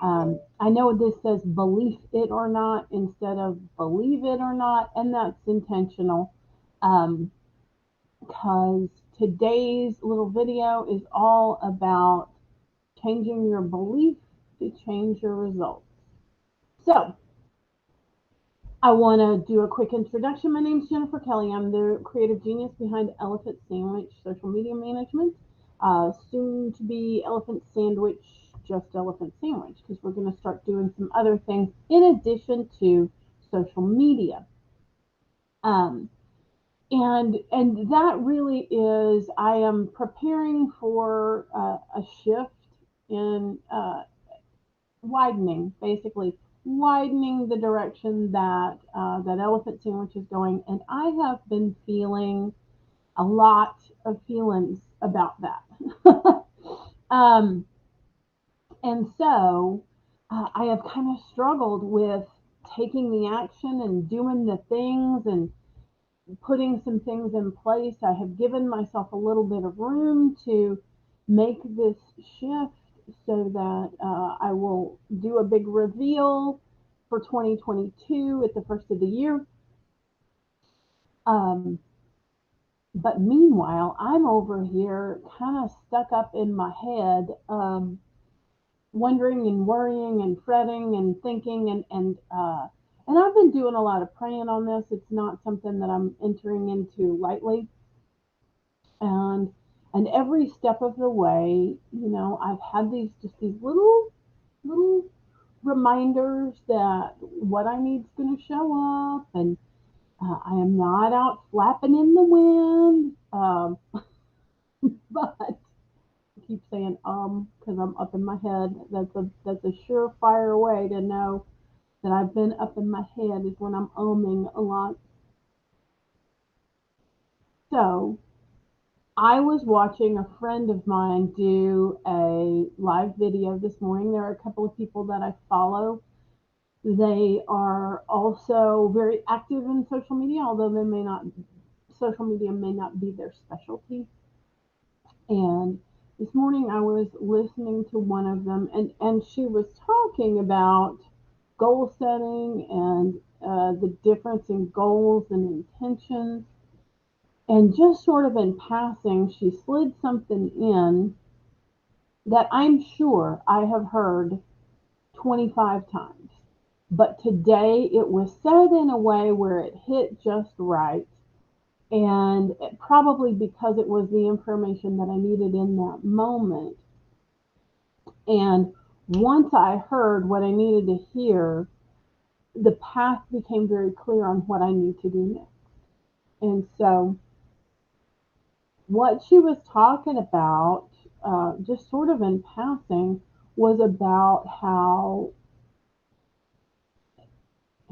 I know this says believe it or not instead of believe it or not, and that's intentional. Um, because today's little video is all about changing your belief to change your results. So, I want to do a quick introduction. My name is Jennifer Kelly. I'm the creative genius behind Elephant Sandwich Social Media Management, soon to be Elephant Sandwich, just Elephant Sandwich, because we're going to start doing some other things in addition to social media. Um, and that really is, I am preparing for a shift in widening, basically widening the direction that that Elephant Sandwich is going, and I have been feeling a lot of feelings about that. um, and so I have kind of struggled with taking the action and doing the things and putting some things in place. I have given myself a little bit of room to make this shift so that I will do a big reveal for 2022 at the first of the year. Um, but meanwhile, I'm over here kind of stuck up in my head, wondering and worrying and fretting and thinking and I've been doing a lot of praying on this. It's not something that I'm entering into lightly. and and every step of the way, I've had these little reminders that what I need is going to show up, and I am not out flapping in the wind. But I keep saying because I'm up in my head. That's a surefire way to know that I've been up in my head is when I'm umming a lot. So I was watching a friend of mine do a live video this morning. There are a couple of people that I follow. They are also very active in social media, although social media may not be their specialty. And this morning I was listening to one of them, and she was talking about goal setting and the difference in goals and intentions. And just sort of in passing, she slid something in that I'm sure I have heard 25 times. But today it was said in a way where it hit just right. And probably because it was the information that I needed in that moment. And once I heard what I needed to hear, the path became very clear on what I need to do next. And so, what she was talking about, just sort of in passing, was about how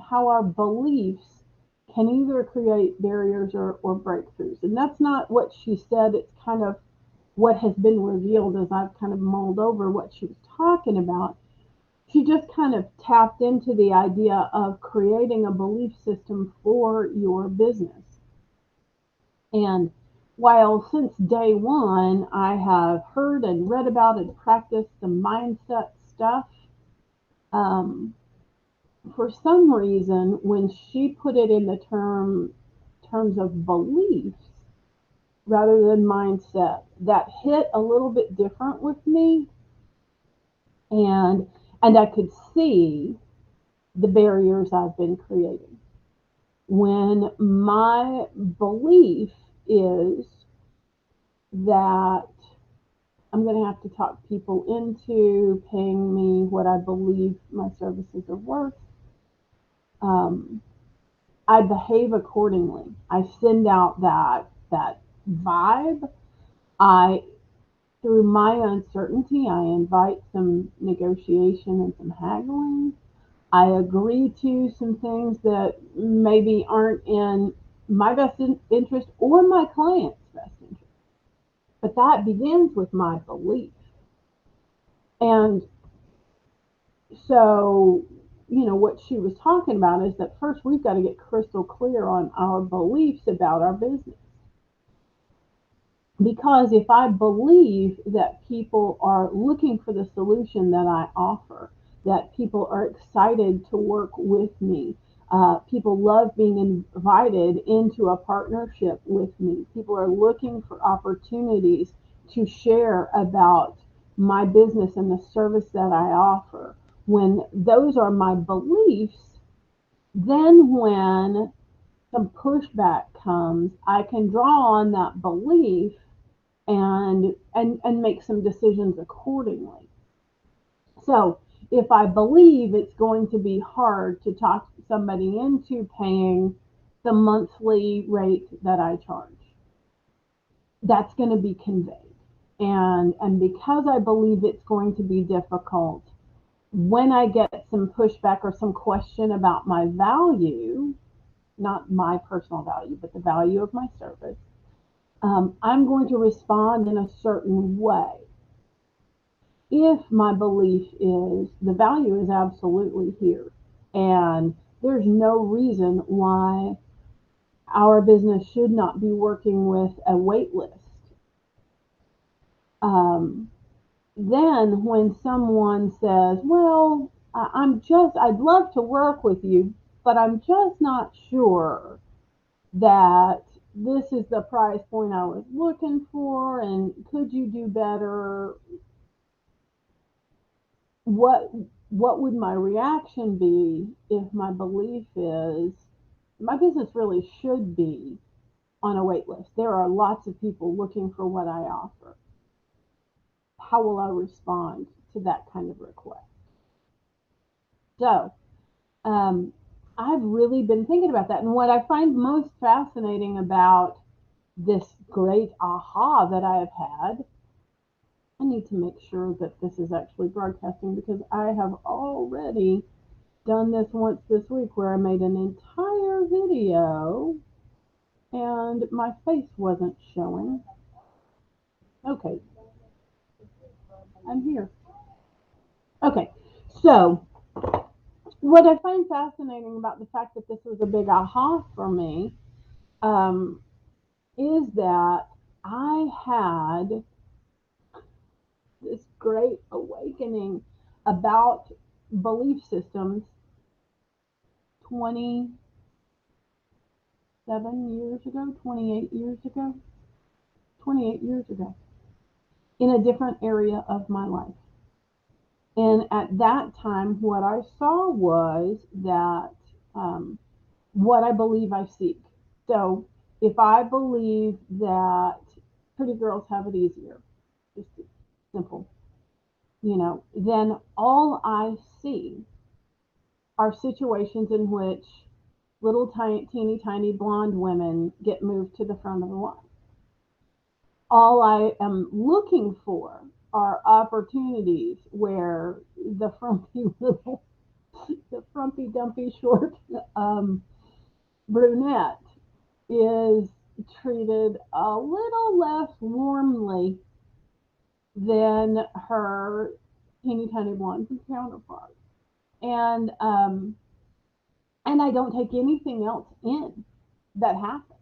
our beliefs can either create barriers or breakthroughs. And that's not what she said. It's kind of what has been revealed as I've kind of mulled over what she was talking about. She just kind of tapped into the idea of creating a belief system for your business. And while since day one I have heard and read about and practiced some mindset stuff, um, for some reason, when she put it in the terms of beliefs rather than mindset, that hit a little bit different with me, and I could see the barriers I've been creating. When my belief is that I'm going to have to talk people into paying me what I believe my services are worth, um, I behave accordingly. I send out that vibe. I Through my uncertainty, I invite some negotiation and some haggling. I agree to some things that maybe aren't in my best interest or my client's best interest. But that begins with my belief. And so, what she was talking about is that first we've got to get crystal clear on our beliefs about our business. Because if I believe that people are looking for the solution that I offer, that people are excited to work with me. People love being invited into a partnership with me. People are looking for opportunities to share about my business and the service that I offer. When those are my beliefs, then when some pushback comes, I can draw on that belief and make some decisions accordingly. So if I believe it's going to be hard to talk somebody into paying the monthly rate that I charge, that's going to be conveyed. And because I believe it's going to be difficult, when I get some pushback or some question about my value, not my personal value, but the value of my service, I'm going to respond in a certain way. If my belief is the value is absolutely here and there's no reason why our business should not be working with a wait list, um, then when someone says, well, I'd love to work with you, but I'm just not sure that this is the price point I was looking for, and could you do better? What what would my reaction be if my belief is my business really should be on a wait list? There are lots of people looking for what I offer. How will I respond to that kind of request? So, um, I've really been thinking about that. And what I find most fascinating about this great aha that I have had, I need to make sure that this is actually broadcasting because I have already done this once this week where I made an entire video and my face wasn't showing. Okay, I'm here. Okay, so what I find fascinating about the fact that this was a big aha for me um, is that I had this great awakening about belief systems 27 years ago, 28 years ago, 28 years ago, in a different area of my life. And at that time, what I saw was that what I believe I seek. So if I believe that pretty girls have it easier, just simple, then all I see are situations in which little tiny, teeny tiny blonde women get moved to the front of the line. All I am looking for are opportunities where the frumpy little, the frumpy dumpy short brunette is treated a little less warmly than her teeny tiny blonde counterpart. And and I don't take anything else in that happens.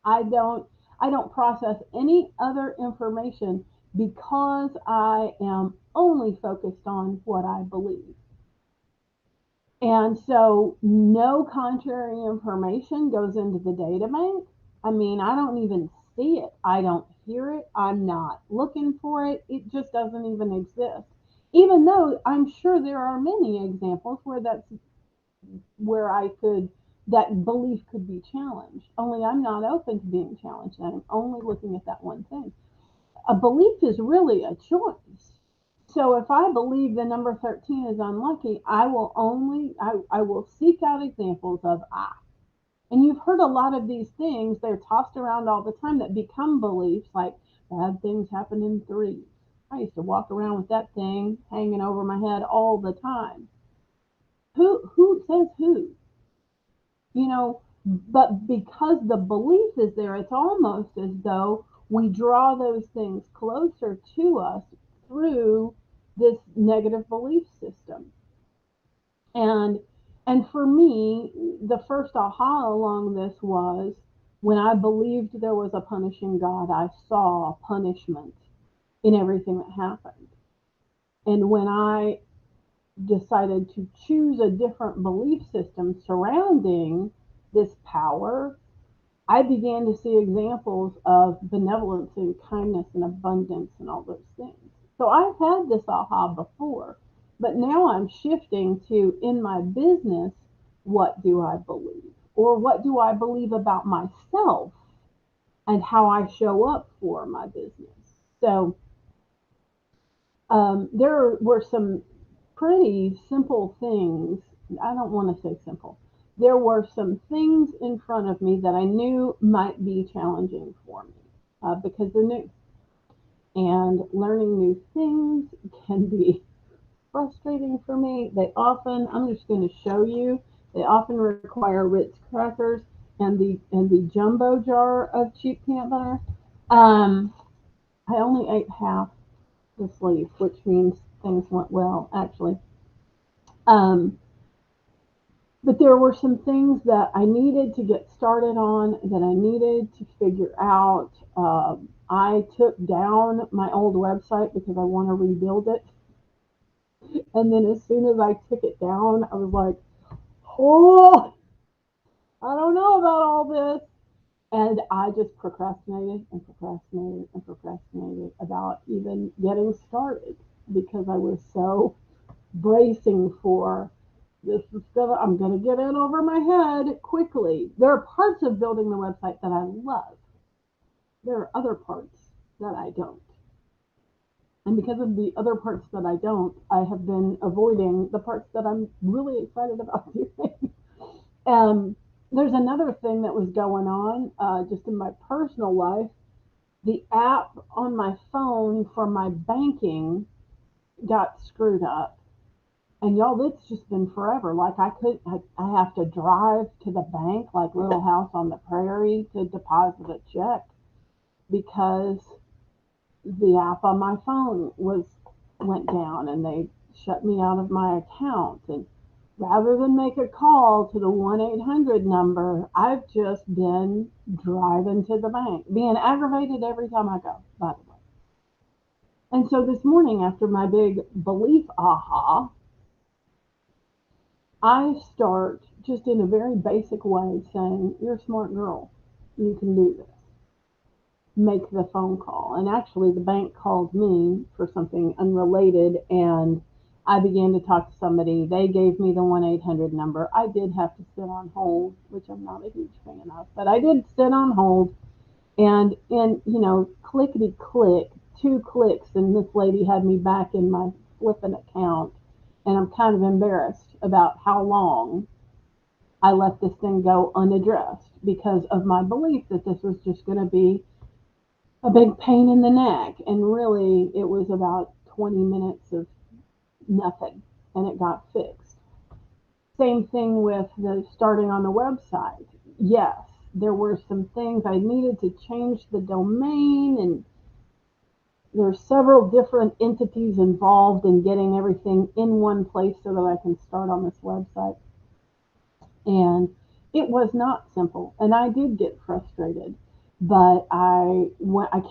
I don't I don't process any other information because I am only focused on what I believe. And so no contrary information goes into the data bank. I mean, I don't even see it. I don't hear it. I'm not looking for it. It just doesn't even exist. Even though I'm sure there are many examples where I could that belief could be challenged. Only I'm not open to being challenged. I'm only looking at that one thing. A belief is really a choice. So if I believe the number 13 is unlucky, I will seek out examples of and you've heard a lot of these things, they're tossed around all the time that become beliefs like bad things happen in threes. I used to walk around with that thing hanging over my head all the time. Who says who? But because the belief is there, it's almost as though we draw those things closer to us through this negative belief system. And and for me, the first aha along this was when I believed there was a punishing God, I saw punishment in everything that happened. And when I decided to choose a different belief system surrounding this power, I began to see examples of benevolence and kindness and abundance and all those things. So I've had this aha before, but now I'm shifting to, in my business, what do I believe? Or what do I believe about myself and how I show up for my business? So there were some pretty simple things. I don't want to say simple. There were some things in front of me that I knew might be challenging for me because they're new. And learning new things can be frustrating for me. They often, I'm just going to show you, they often require Ritz crackers and the jumbo jar of cheap peanut butter. Um, I only ate half the sleeve, which means things went well, actually. Um, but there were some things that I needed to get started on, that I needed to figure out. I took down my old website because I want to rebuild it. And then as soon as I took it down, I was like, oh, I don't know about all this. And I just procrastinated and procrastinated and procrastinated about even getting started because I was so bracing for I'm gonna get in over my head quickly. There are parts of building the website that I love. There are other parts that I don't. And because of the other parts that I don't, I have been avoiding the parts that I'm really excited about doing. um, there's another thing that was going on just in my personal life. The app on my phone for my banking got screwed up. And y'all, it's just been forever. Like I have to drive to the bank, like Little House on the Prairie, to deposit a check because the app on my phone went down and they shut me out of my account. And rather than make a call to the 1-800 number, I've just been driving to the bank, being aggravated every time I go, by the way. And so this morning, after my big belief aha, I start just in a very basic way saying, you're a smart girl. You can do this. Make the phone call. And actually, the bank called me for something unrelated, and I began to talk to somebody. They gave me the 1-800 number. I did have to sit on hold, which I'm not a huge fan of, but I did sit on hold. And clickety click, 2 clicks, and this lady had me back in my flipping account. And I'm kind of embarrassed about how long I let this thing go unaddressed because of my belief that this was just going to be a big pain in the neck. And really, it was about 20 minutes of nothing, and it got fixed. Same thing with the starting on the website. Yes, there were some things I needed to change the domain, and there's several different entities involved in getting everything in one place so that I can start on this website. And it was not simple, and I did get frustrated, but I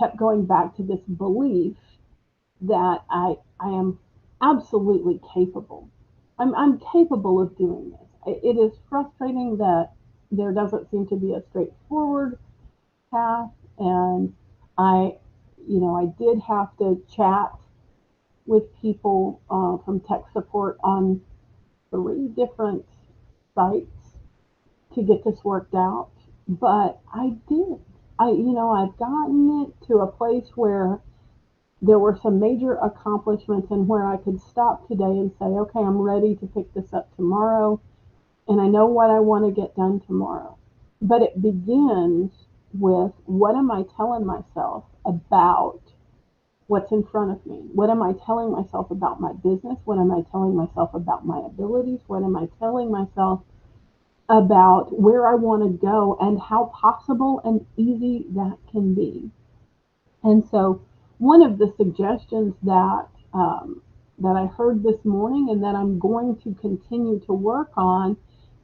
kept going back to this belief that I am absolutely capable. I'm capable of doing this. It is frustrating that there doesn't seem to be a straightforward path, and I, I did have to chat with people from tech support on 3 different sites to get this worked out, but I did. I've gotten it to a place where there were some major accomplishments and where I could stop today and say, okay, I'm ready to pick this up tomorrow, and I know what I want to get done tomorrow. But it begins with, what am I telling myself about what's in front of me? What am I telling myself about my business? What am I telling myself about my abilities? What am I telling myself about where I want to go and how possible and easy that can be? And so, one of the suggestions that I heard this morning and that I'm going to continue to work on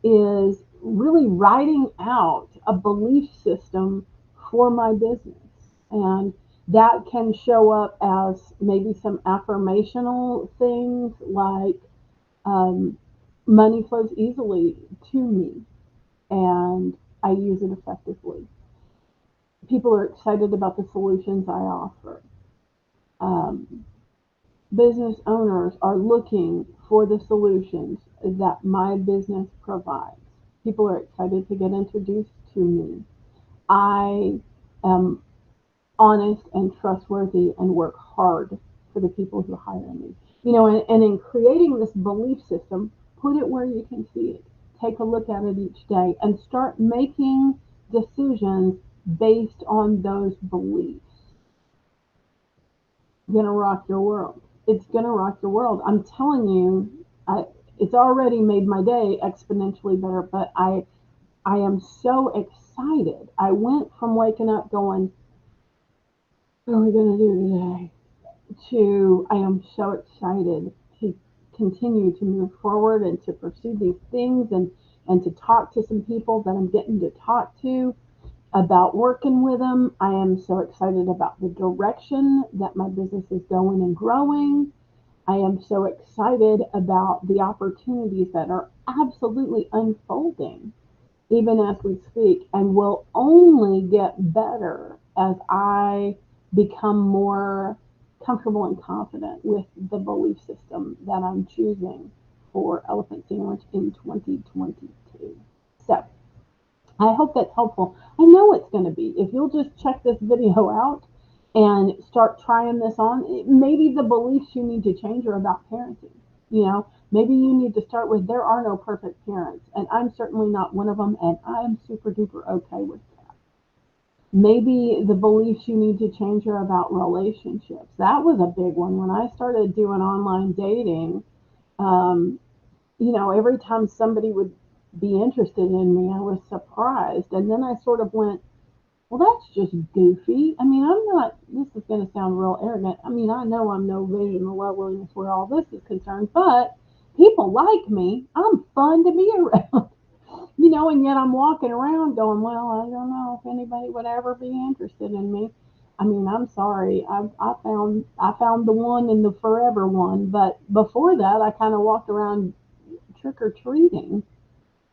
is really writing out a belief system for my business. And that can show up as maybe some affirmational things like, Um, Money flows easily to me, and I use it effectively. People are excited about the solutions I offer. Um, Business owners are looking for the solutions that my business provides. People are excited to get introduced to me. I am honest and trustworthy and work hard for the people who hire me. And in creating this belief system, put it where you can see it. Take a look at it each day and start making decisions based on those beliefs. Gonna rock your world. It's gonna rock your world. I'm telling you, it's already made my day exponentially better. But I am so excited. I went from waking up going, "What are we gonna do today?" to I am so excited to continue to move forward and to pursue these things and to talk to some people that I'm getting to talk to about working with them. I am so excited about the direction that my business is going and growing. I am so excited about the opportunities that are absolutely unfolding even as we speak, and will only get better as I become more comfortable and confident with the belief system that I'm choosing for Elephant Sandwich in 2022. So I hope that's helpful. I know it's going to be. If you'll just check this video out and start trying this on, maybe the beliefs you need to change are about parenting. Maybe you need to start with there are no perfect parents, and I'm certainly not one of them, and I'm super duper okay with that. Maybe the beliefs you need to change are about relationships. That was a big one when I started doing online dating. Um, every time somebody would be interested in me, I was surprised. And then I sort of went, well, that's just goofy. I mean, I'm not, this is going to sound real arrogant. I mean, I know I'm no vision or loveliness where all this is concerned, but people like me. I'm fun to be around. And yet I'm walking around going, well, I don't know if anybody would ever be interested in me. I mean, I'm sorry. I found the one and the forever one, but before that, I kind of walked around trick or treating,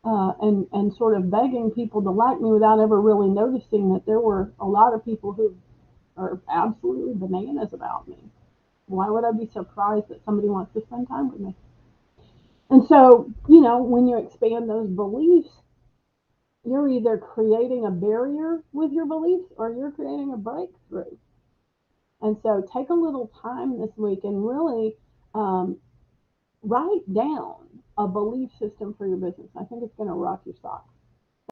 and sort of begging people to like me without ever really noticing that there were a lot of people who are absolutely bananas about me. Why would I be surprised that somebody wants to spend time with me? And so, when you expand those beliefs, you're either creating a barrier with your beliefs or you're creating a breakthrough. And so, take a little time this week and really um, write down a belief system for your business. I think it's going to rock your socks.